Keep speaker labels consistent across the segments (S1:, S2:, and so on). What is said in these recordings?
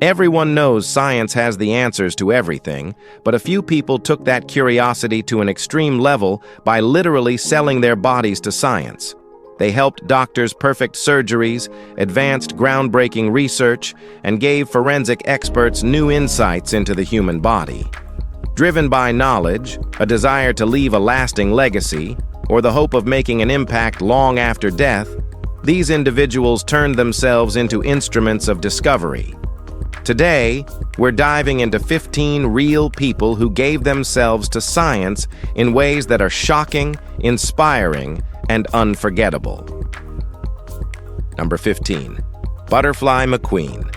S1: Everyone knows science has the answers to everything, but a few people took that curiosity to an extreme level by literally selling their bodies to science. They helped doctors perfect surgeries, advanced groundbreaking research, and gave forensic experts new insights into the human body. Driven by knowledge, a desire to leave a lasting legacy, or the hope of making an impact long after death, these individuals turned themselves into instruments of discovery. Today, we're diving into 15 real people who gave themselves to science in ways that are shocking, inspiring, and unforgettable. Number 15. Butterfly McQueen.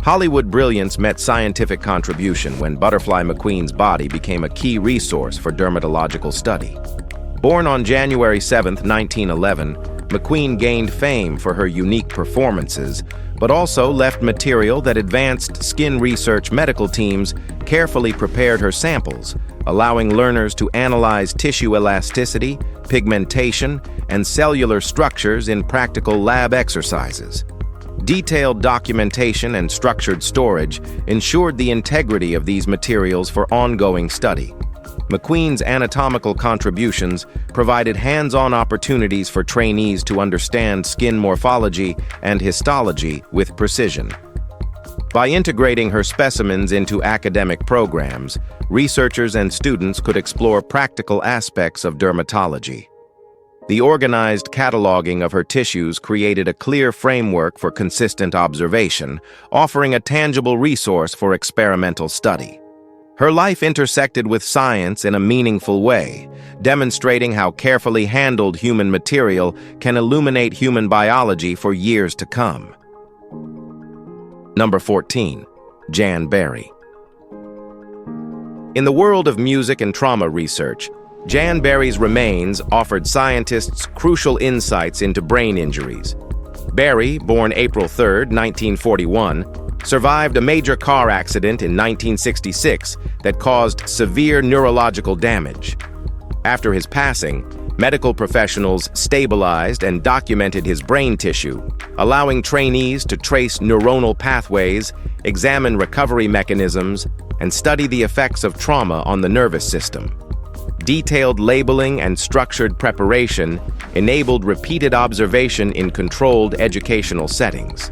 S1: Hollywood brilliance met scientific contribution when Butterfly McQueen's body became a key resource for dermatological study. Born on January 7, 1911, McQueen gained fame for her unique performances, but also left material that advanced skin research medical teams carefully prepared her samples, allowing learners to analyze tissue elasticity, pigmentation, and cellular structures in practical lab exercises. Detailed documentation and structured storage ensured the integrity of these materials for ongoing study. McQueen's anatomical contributions provided hands-on opportunities for trainees to understand skin morphology and histology with precision. By integrating her specimens into academic programs, researchers and students could explore practical aspects of dermatology. The organized cataloging of her tissues created a clear framework for consistent observation, offering a tangible resource for experimental study. Her life intersected with science in a meaningful way, demonstrating how carefully handled human material can illuminate human biology for years to come. Number 14. Jan Berry. In the world of music and trauma research, Jan Berry's remains offered scientists crucial insights into brain injuries. Berry, born April 3, 1941, survived a major car accident in 1966 that caused severe neurological damage. After his passing, medical professionals stabilized and documented his brain tissue, allowing trainees to trace neuronal pathways, examine recovery mechanisms, and study the effects of trauma on the nervous system. Detailed labeling and structured preparation enabled repeated observation in controlled educational settings.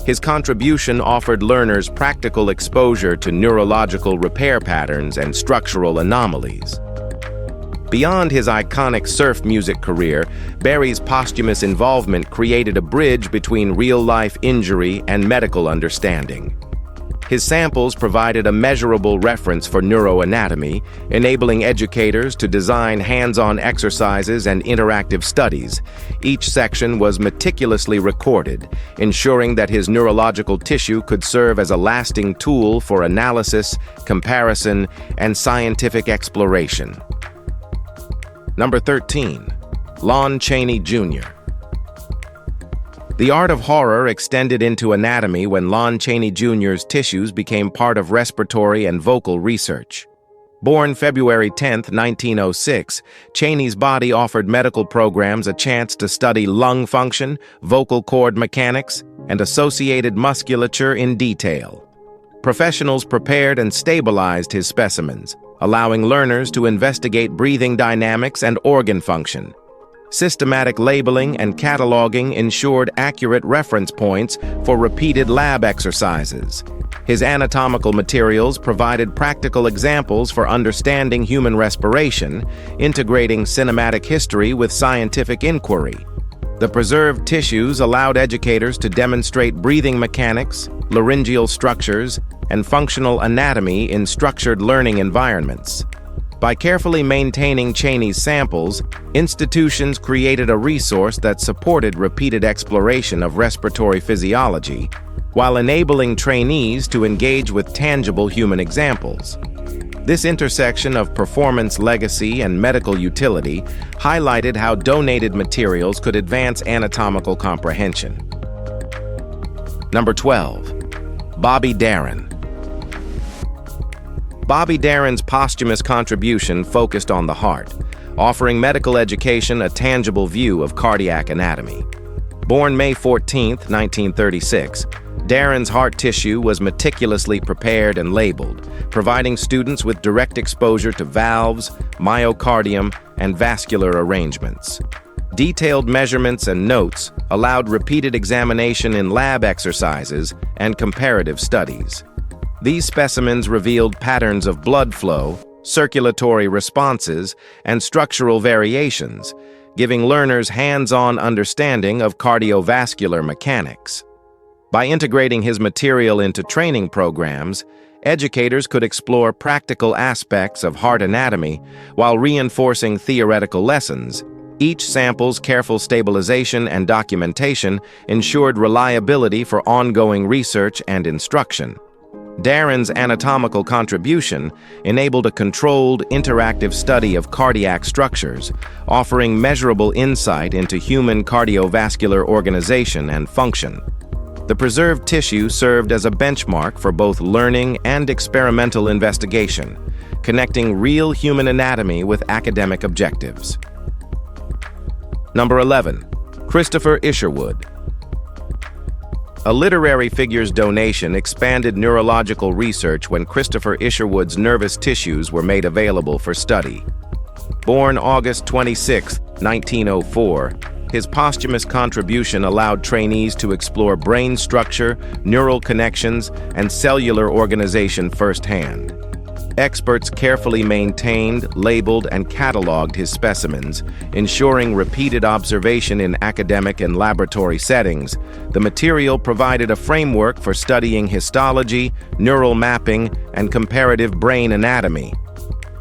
S1: His contribution offered learners practical exposure to neurological repair patterns and structural anomalies. Beyond his iconic surf music career, Berry's posthumous involvement created a bridge between real-life injury and medical understanding. His samples provided a measurable reference for neuroanatomy, enabling educators to design hands-on exercises and interactive studies. Each section was meticulously recorded, ensuring that his neurological tissue could serve as a lasting tool for analysis, comparison, and scientific exploration. Number 13. Lon Chaney Jr. The art of horror extended into anatomy when Lon Chaney Jr.'s tissues became part of respiratory and vocal research. Born February 10, 1906, Chaney's body offered medical programs a chance to study lung function, vocal cord mechanics, and associated musculature in detail. Professionals prepared and stabilized his specimens, allowing learners to investigate breathing dynamics and organ function. Systematic labeling and cataloging ensured accurate reference points for repeated lab exercises. His anatomical materials provided practical examples for understanding human respiration, integrating cinematic history with scientific inquiry. The preserved tissues allowed educators to demonstrate breathing mechanics, laryngeal structures, and functional anatomy in structured learning environments. By carefully maintaining Chaney's samples, institutions created a resource that supported repeated exploration of respiratory physiology, while enabling trainees to engage with tangible human examples. This intersection of performance legacy and medical utility highlighted how donated materials could advance anatomical comprehension. Number 12. Bobby Darin. Bobby Darin's posthumous contribution focused on the heart, offering medical education a tangible view of cardiac anatomy. Born May 14, 1936, Darren's heart tissue was meticulously prepared and labeled, providing students with direct exposure to valves, myocardium, and vascular arrangements. Detailed measurements and notes allowed repeated examination in lab exercises and comparative studies. These specimens revealed patterns of blood flow, circulatory responses, and structural variations, giving learners hands-on understanding of cardiovascular mechanics. By integrating his material into training programs, educators could explore practical aspects of heart anatomy while reinforcing theoretical lessons. Each sample's careful stabilization and documentation ensured reliability for ongoing research and instruction. Darren's anatomical contribution enabled a controlled, interactive study of cardiac structures, offering measurable insight into human cardiovascular organization and function. The preserved tissue served as a benchmark for both learning and experimental investigation, connecting real human anatomy with academic objectives. Number 11. Christopher Isherwood. A literary figure's donation expanded neurological research when Christopher Isherwood's nervous tissues were made available for study. Born August 26, 1904, his posthumous contribution allowed trainees to explore brain structure, neural connections, and cellular organization firsthand. Experts carefully maintained, labeled, and cataloged his specimens, ensuring repeated observation in academic and laboratory settings. The material provided a framework for studying histology, neural mapping, and comparative brain anatomy.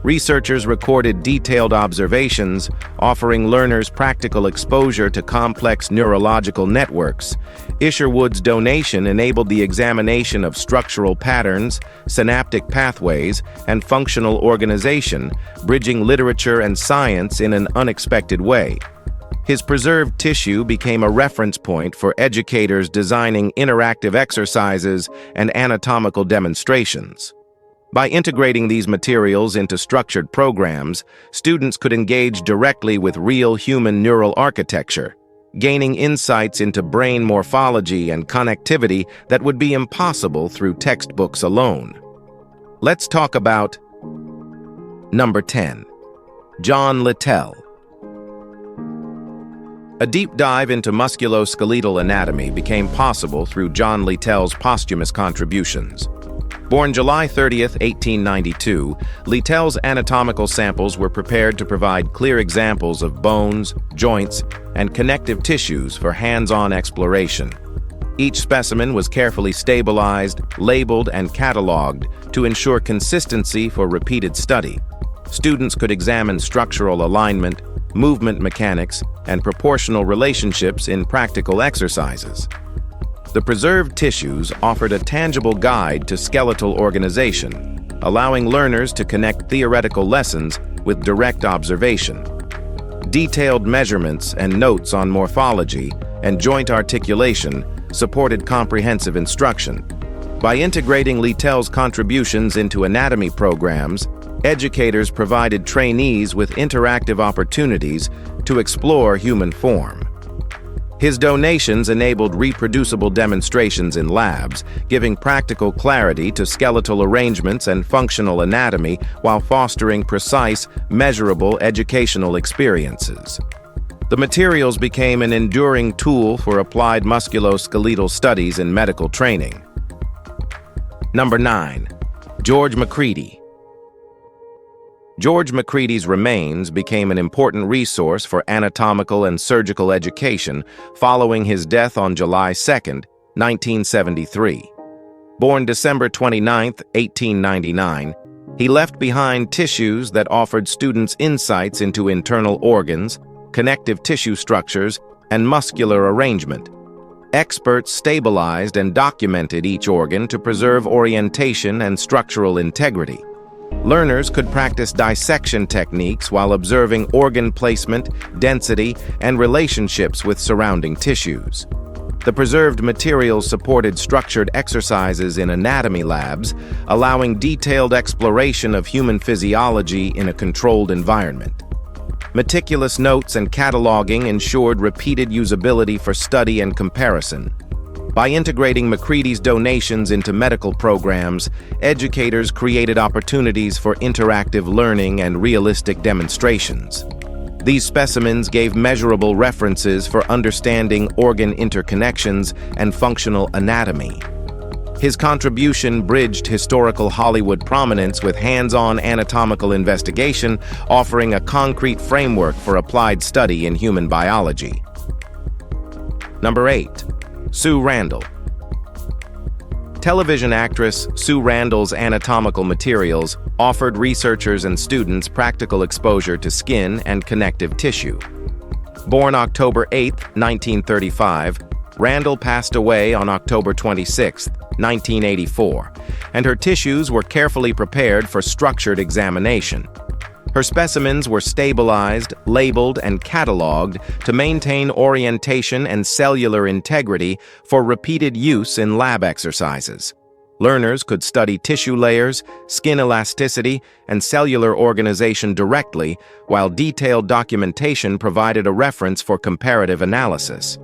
S1: Researchers recorded detailed observations, offering learners practical exposure to complex neurological networks. Isherwood's donation enabled the examination of structural patterns, synaptic pathways, and functional organization, bridging literature and science in an unexpected way. His preserved tissue became a reference point for educators designing interactive exercises and anatomical demonstrations. By integrating these materials into structured programs, students could engage directly with real human neural architecture, gaining insights into brain morphology and connectivity that would be impossible through textbooks alone. Let's talk about Number 10. John Littell. A deep dive into musculoskeletal anatomy became possible through John Littell's posthumous contributions. Born July 30, 1892, Littell's anatomical samples were prepared to provide clear examples of bones, joints, and connective tissues for hands-on exploration. Each specimen was carefully stabilized, labeled, and cataloged to ensure consistency for repeated study. Students could examine structural alignment, movement mechanics, and proportional relationships in practical exercises. The preserved tissues offered a tangible guide to skeletal organization, allowing learners to connect theoretical lessons with direct observation. Detailed measurements and notes on morphology and joint articulation supported comprehensive instruction. By integrating Littell's contributions into anatomy programs, educators provided trainees with interactive opportunities to explore human form. His donations enabled reproducible demonstrations in labs, giving practical clarity to skeletal arrangements and functional anatomy while fostering precise, measurable educational experiences. The materials became an enduring tool for applied musculoskeletal studies in medical training. Number 9. George Macready. George Macready's remains became an important resource for anatomical and surgical education following his death on July 2, 1973. Born December 29, 1899, he left behind tissues that offered students insights into internal organs, connective tissue structures, and muscular arrangement. Experts stabilized and documented each organ to preserve orientation and structural integrity. Learners could practice dissection techniques while observing organ placement, density, and relationships with surrounding tissues. The preserved materials supported structured exercises in anatomy labs, allowing detailed exploration of human physiology in a controlled environment. Meticulous notes and cataloging ensured repeated usability for study and comparison. By integrating McCready's donations into medical programs, educators created opportunities for interactive learning and realistic demonstrations. These specimens gave measurable references for understanding organ interconnections and functional anatomy. His contribution bridged historical Hollywood prominence with hands-on anatomical investigation, offering a concrete framework for applied study in human biology. Number 8. Sue Randall. Television actress Sue Randall's anatomical materials offered researchers and students practical exposure to skin and connective tissue. Born October 8, 1935, Randall passed away on October 26, 1984, and her tissues were carefully prepared for structured examination. Her specimens were stabilized, labeled, and cataloged to maintain orientation and cellular integrity for repeated use in lab exercises. Learners could study tissue layers, skin elasticity, and cellular organization directly, while detailed documentation provided a reference for comparative analysis.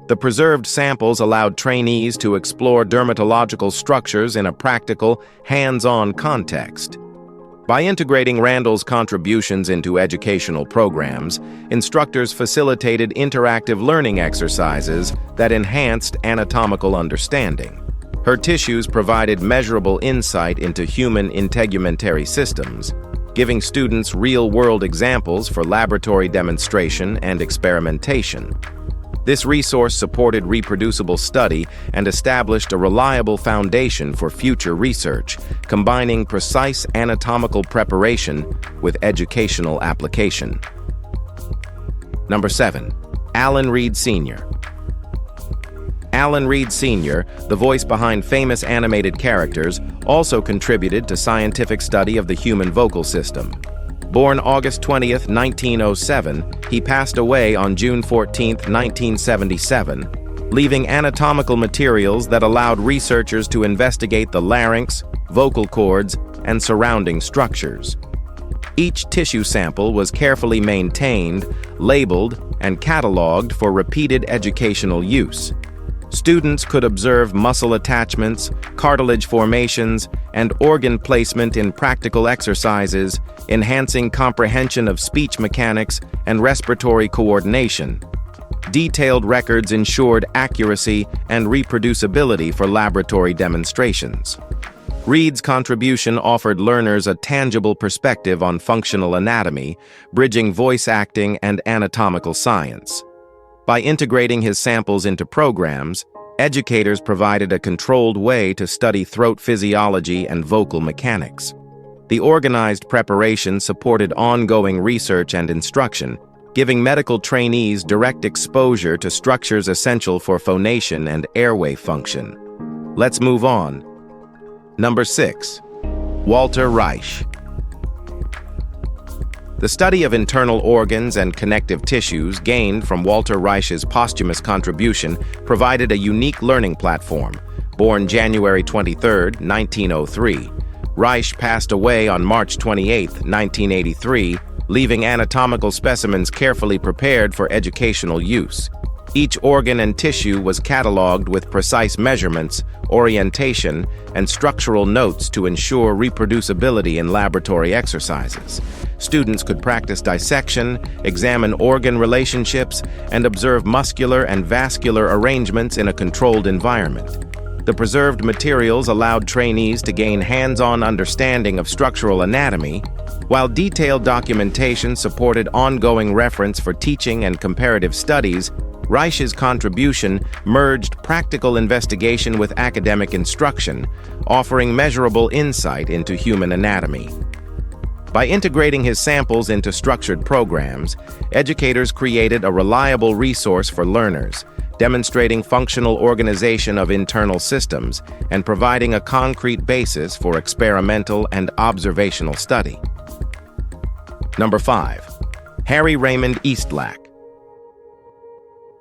S1: The preserved samples allowed trainees to explore dermatological structures in a practical, hands-on context. By integrating Randall's contributions into educational programs, instructors facilitated interactive learning exercises that enhanced anatomical understanding. Her tissues provided measurable insight into human integumentary systems, giving students real-world examples for laboratory demonstration and experimentation. This resource supported reproducible study and established a reliable foundation for future research, combining precise anatomical preparation with educational application. Number 7. Alan Reed Sr. Alan Reed Sr., the voice behind famous animated characters, also contributed to scientific study of the human vocal system. Born August 20, 1907, he passed away on June 14, 1977, leaving anatomical materials that allowed researchers to investigate the larynx, vocal cords, and surrounding structures. Each tissue sample was carefully maintained, labeled, and cataloged for repeated educational use. Students could observe muscle attachments, cartilage formations, and organ placement in practical exercises, enhancing comprehension of speech mechanics and respiratory coordination. Detailed records ensured accuracy and reproducibility for laboratory demonstrations. Reed's contribution offered learners a tangible perspective on functional anatomy, bridging voice acting and anatomical science. By integrating his samples into programs, educators provided a controlled way to study throat physiology and vocal mechanics. The organized preparation supported ongoing research and instruction, giving medical trainees direct exposure to structures essential for phonation and airway function. Let's move on. Number 6. Walter Reich. The study of internal organs and connective tissues gained from Walter Reich's posthumous contribution provided a unique learning platform. Born January 23, 1903, Reich passed away on March 28, 1983, leaving anatomical specimens carefully prepared for educational use. Each organ and tissue was cataloged with precise measurements, orientation, and structural notes to ensure reproducibility in laboratory exercises. Students could practice dissection, examine organ relationships, and observe muscular and vascular arrangements in a controlled environment. The preserved materials allowed trainees to gain hands-on understanding of structural anatomy, while detailed documentation supported ongoing reference for teaching and comparative studies. Reich's contribution merged practical investigation with academic instruction, offering measurable insight into human anatomy. By integrating his samples into structured programs, educators created a reliable resource for learners, demonstrating functional organization of internal systems and providing a concrete basis for experimental and observational study. Number 5. Harry Raymond Eastlack.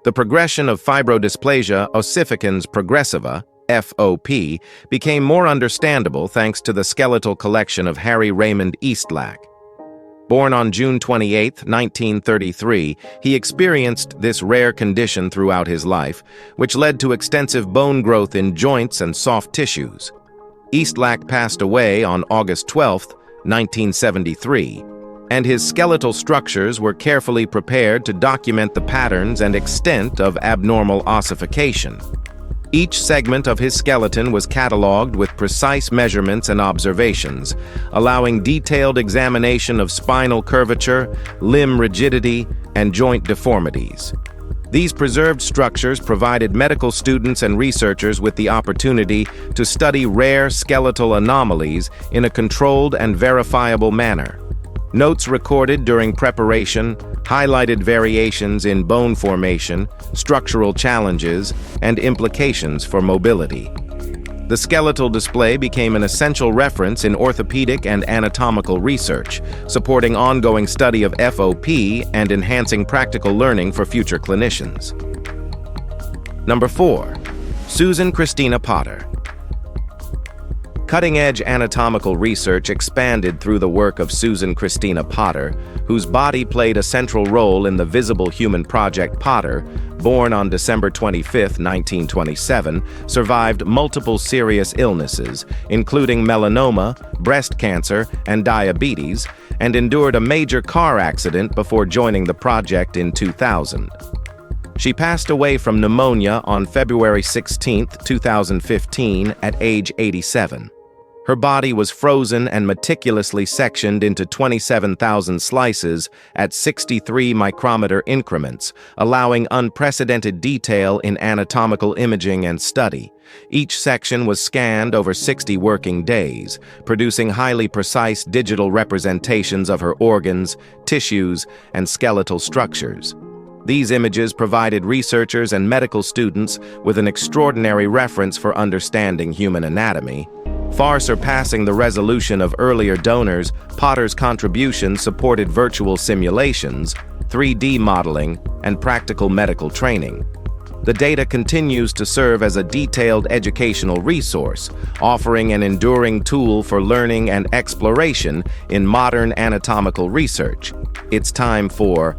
S1: The progression of fibrodysplasia ossificans progressiva, FOP, became more understandable thanks to the skeletal collection of Harry Raymond Eastlack. Born on June 28, 1933, he experienced this rare condition throughout his life, which led to extensive bone growth in joints and soft tissues. Eastlack passed away on August 12, 1973, and his skeletal structures were carefully prepared to document the patterns and extent of abnormal ossification. Each segment of his skeleton was catalogued with precise measurements and observations, allowing detailed examination of spinal curvature, limb rigidity, and joint deformities. These preserved structures provided medical students and researchers with the opportunity to study rare skeletal anomalies in a controlled and verifiable manner. Notes recorded during preparation highlighted variations in bone formation, structural challenges, and implications for mobility. The skeletal display became an essential reference in orthopedic and anatomical research, supporting ongoing study of FOP and enhancing practical learning for future clinicians. Number 4. Susan Christina Potter. Cutting-edge anatomical research expanded through the work of Susan Christina Potter, whose body played a central role in the Visible Human Project. Potter, born on December 25, 1927, survived multiple serious illnesses, including melanoma, breast cancer, and diabetes, and endured a major car accident before joining the project in 2000. She passed away from pneumonia on February 16, 2015, at age 87. Her body was frozen and meticulously sectioned into 27,000 slices at 63 micrometer increments, allowing unprecedented detail in anatomical imaging and study. Each section was scanned over 60 working days, producing highly precise digital representations of her organs, tissues, and skeletal structures. These images provided researchers and medical students with an extraordinary reference for understanding human anatomy. Far surpassing the resolution of earlier donors, Potter's contribution supported virtual simulations, 3D modeling, and practical medical training. The data continues to serve as a detailed educational resource, offering an enduring tool for learning and exploration in modern anatomical research. It's time for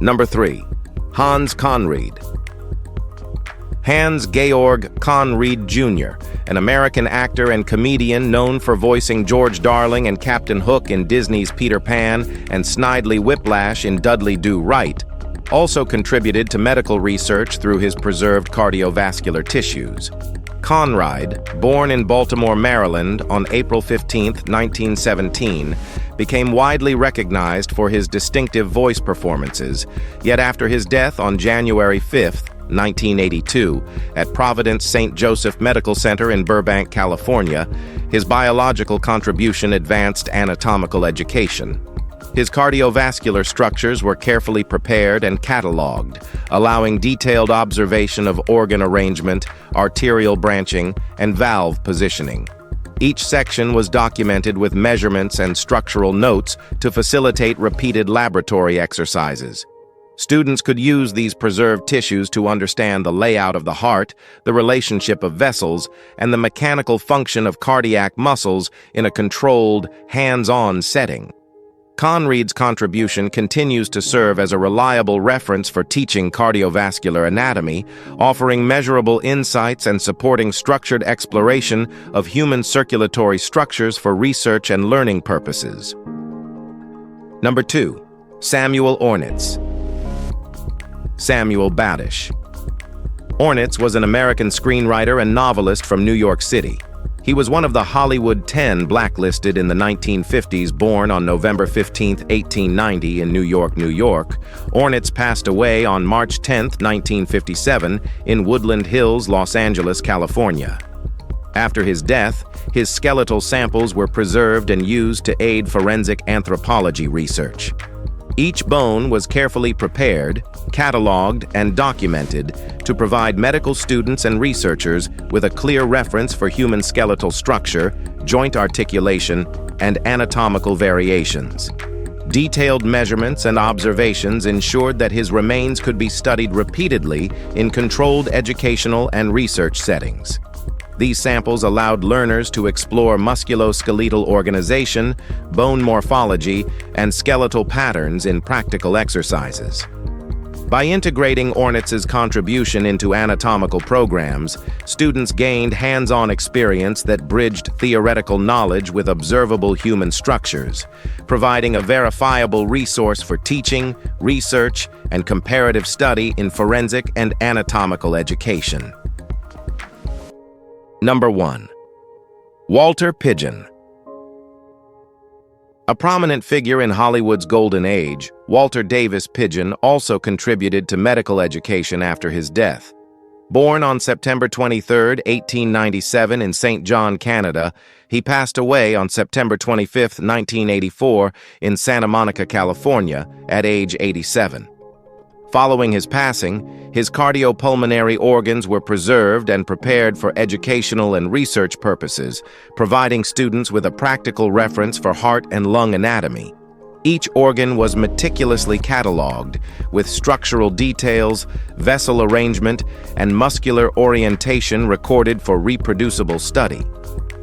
S1: Number 3. Hans Conried. Hans Georg Conried Jr., an American actor and comedian known for voicing George Darling and Captain Hook in Disney's Peter Pan and Snidely Whiplash in Dudley Do Right, also contributed to medical research through his preserved cardiovascular tissues. Conried, born in Baltimore, Maryland on April 15, 1917, became widely recognized for his distinctive voice performances, yet after his death on January 5, 1982, at Providence St. Joseph Medical Center in Burbank, California, his biological contribution advanced anatomical education. His cardiovascular structures were carefully prepared and catalogued, allowing detailed observation of organ arrangement, arterial branching, and valve positioning. Each section was documented with measurements and structural notes to facilitate repeated laboratory exercises. Students could use these preserved tissues to understand the layout of the heart, the relationship of vessels, and the mechanical function of cardiac muscles in a controlled, hands-on setting. Conried's contribution continues to serve as a reliable reference for teaching cardiovascular anatomy, offering measurable insights and supporting structured exploration of human circulatory structures for research and learning purposes. Number 2. Samuel Ornitz. Samuel Badish. Ornitz was an American screenwriter and novelist from New York City. He was one of the Hollywood 10 blacklisted in the 1950s. Born on November 15, 1890 in New York, New York, Ornitz passed away on March 10, 1957 in Woodland Hills, Los Angeles, California. After his death, his skeletal samples were preserved and used to aid forensic anthropology research. Each bone was carefully prepared, catalogued, and documented to provide medical students and researchers with a clear reference for human skeletal structure, joint articulation, and anatomical variations. Detailed measurements and observations ensured that his remains could be studied repeatedly in controlled educational and research settings. These samples allowed learners to explore musculoskeletal organization, bone morphology, and skeletal patterns in practical exercises. By integrating Ornitz's contribution into anatomical programs, students gained hands-on experience that bridged theoretical knowledge with observable human structures, providing a verifiable resource for teaching, research, and comparative study in forensic and anatomical education. Number 1. Walter Pidgeon. A prominent figure in Hollywood's golden age, Walter Davis Pidgeon also contributed to medical education after his death. Born on September 23, 1897 in St. John, Canada, he passed away on September 25, 1984 in Santa Monica, California, at age 87. Following his passing, his cardiopulmonary organs were preserved and prepared for educational and research purposes, providing students with a practical reference for heart and lung anatomy. Each organ was meticulously catalogued, with structural details, vessel arrangement, and muscular orientation recorded for reproducible study.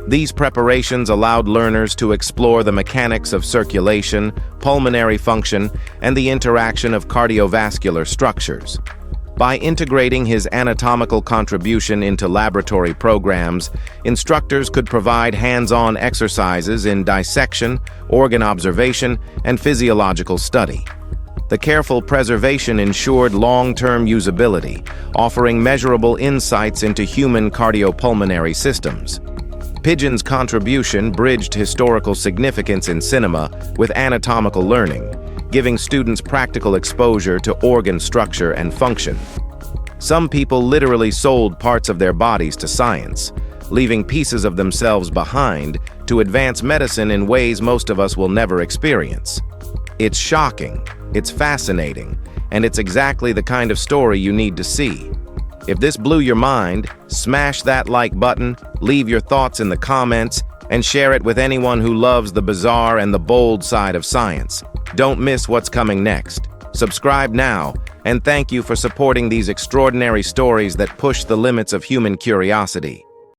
S1: These preparations allowed learners to explore the mechanics of circulation, pulmonary function, and the interaction of cardiovascular structures. By integrating his anatomical contribution into laboratory programs, instructors could provide hands-on exercises in dissection, organ observation, and physiological study. The careful preservation ensured long-term usability, offering measurable insights into human cardiopulmonary systems. Pidgeon's contribution bridged historical significance in cinema with anatomical learning, giving students practical exposure to organ structure and function. Some people literally sold parts of their bodies to science, leaving pieces of themselves behind to advance medicine in ways most of us will never experience. It's shocking, it's fascinating, and it's exactly the kind of story you need to see. If this blew your mind, smash that like button, leave your thoughts in the comments, and share it with anyone who loves the bizarre and the bold side of science. Don't miss what's coming next. Subscribe now, and thank you for supporting these extraordinary stories that push the limits of human curiosity.